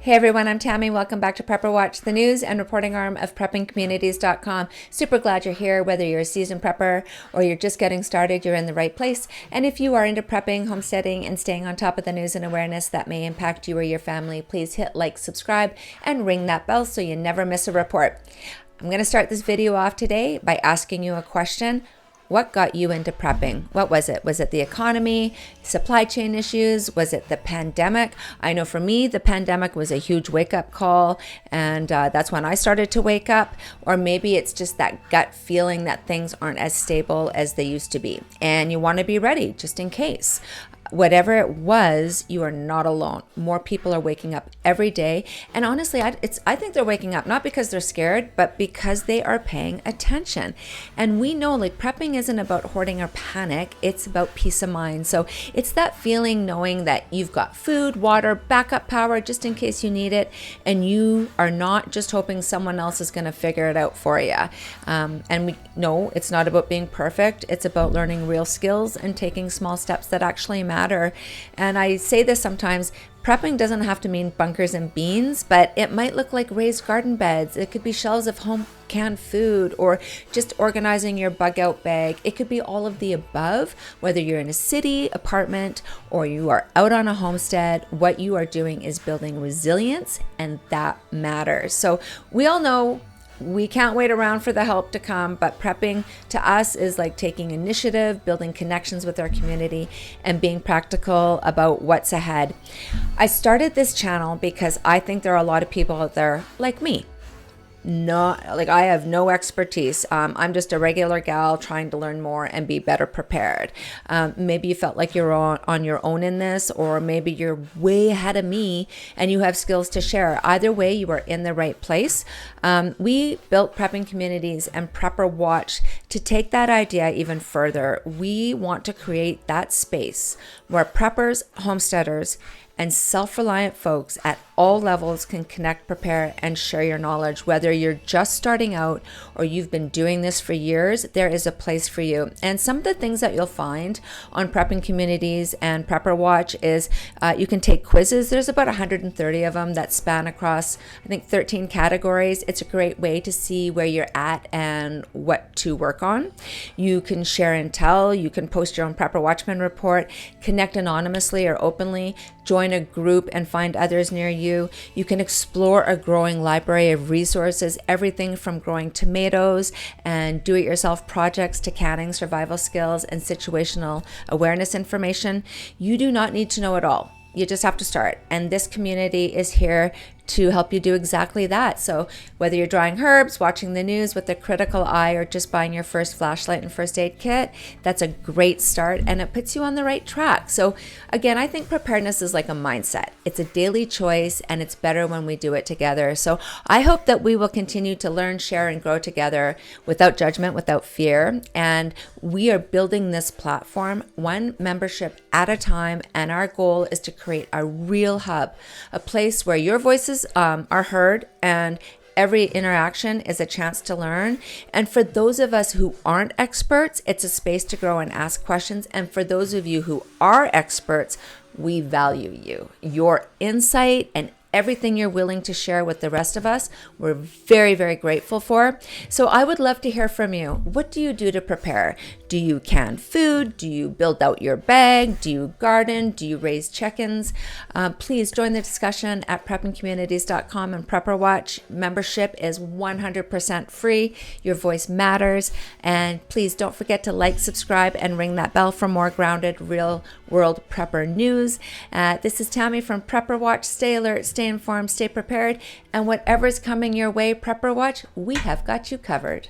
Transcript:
Hey everyone, I'm Tammy. Welcome back to Prepper Watch, the news and reporting arm of preppingcommunities.com. Super glad you're here. Whether you're a seasoned prepper or you're just getting started, you're in the right place. And if you are into prepping, homesteading, and staying on top of the news and awareness that may impact you or your family, please hit like, subscribe, and ring that bell so you never miss a report. I'm going to start this video off today by asking you a question. What got you into prepping? What was it? Was it the economy, supply chain issues? Was it the pandemic? I know for me, the pandemic was a huge wake-up call, and that's when I started to wake up. Or maybe it's just that gut feeling that things aren't as stable as they used to be, and you want to be ready just in case. Whatever it was, you are not alone. More people are waking up every day. And honestly, I think they're waking up not because they're scared, but because they are paying attention. And we know like prepping isn't about hoarding or panic. It's about peace of mind. So it's that feeling knowing that you've got food, water, backup power just in case you need it. And you are not just hoping someone else is going to figure it out for you. And we know it's not about being perfect. It's about learning real skills and taking small steps that actually matter. And I say this sometimes, prepping doesn't have to mean bunkers and beans, but it might look like raised garden beds. It could be shelves of home canned food or just organizing your bug out bag. It could be all of the above, whether you're in a city, apartment, or you are out on a homestead. What you are doing is building resilience, and that matters. So we all know we can't wait around for the help to come, but prepping to us is like taking initiative, building connections with our community, and being practical about what's ahead. I started this channel because I think there are a lot of people out there like me. I have no expertise. I'm just a regular gal trying to learn more and be better prepared. Maybe you felt like you're on your own in this, or maybe you're way ahead of me and you have skills to share. Either way, you are in the right place. We built Prepping Communities and Prepper Watch to take that idea even further. We want to create that space where preppers, homesteaders, and self-reliant folks at all levels can connect, prepare, and share your knowledge. Whether you're just starting out or you've been doing this for years, there is a place for you. And some of the things that you'll find on Prepping Communities and Prepper Watch is you can take quizzes. There's about 130 of them that span across, I think, 13 categories. It's a great way to see where you're at and what to work on. You can share intel. You can post your own Prepper Watchman Report, connect anonymously or openly, join a group and find others near you. You can explore a growing library of resources, everything from growing tomatoes and do-it-yourself projects to canning, survival skills, and situational awareness information. You do not need to know it all. You just have to start. And this community is here to help you do exactly that. So whether you're drying herbs, watching the news with a critical eye, or just buying your first flashlight and first aid kit, that's a great start, and it puts you on the right track. So again, I think preparedness is like a mindset. It's a daily choice, and it's better when we do it together. So I hope that we will continue to learn, share, and grow together without judgment, without fear. And we are building this platform one membership at a time, and our goal is to create a real hub, a place where your voices are heard and every interaction is a chance to learn. And for those of us who aren't experts, it's a space to grow and ask questions. And for those of you who are experts, we value you, your insight, and everything you're willing to share with the rest of us. We're very, very grateful for. So I would love to hear from you. What do you do to prepare? Do you can food? Do you build out your bag? Do you garden? Do you raise chickens? Please join the discussion at preppingcommunities.com, and Prepper Watch membership is 100% free. Your voice matters. And please don't forget to like, subscribe, and ring that bell for more grounded, real world prepper news. This is Tammy from Prepper Watch. Stay alert, stay informed, stay prepared, and whatever's coming your way, Prepper Watch, we have got you covered.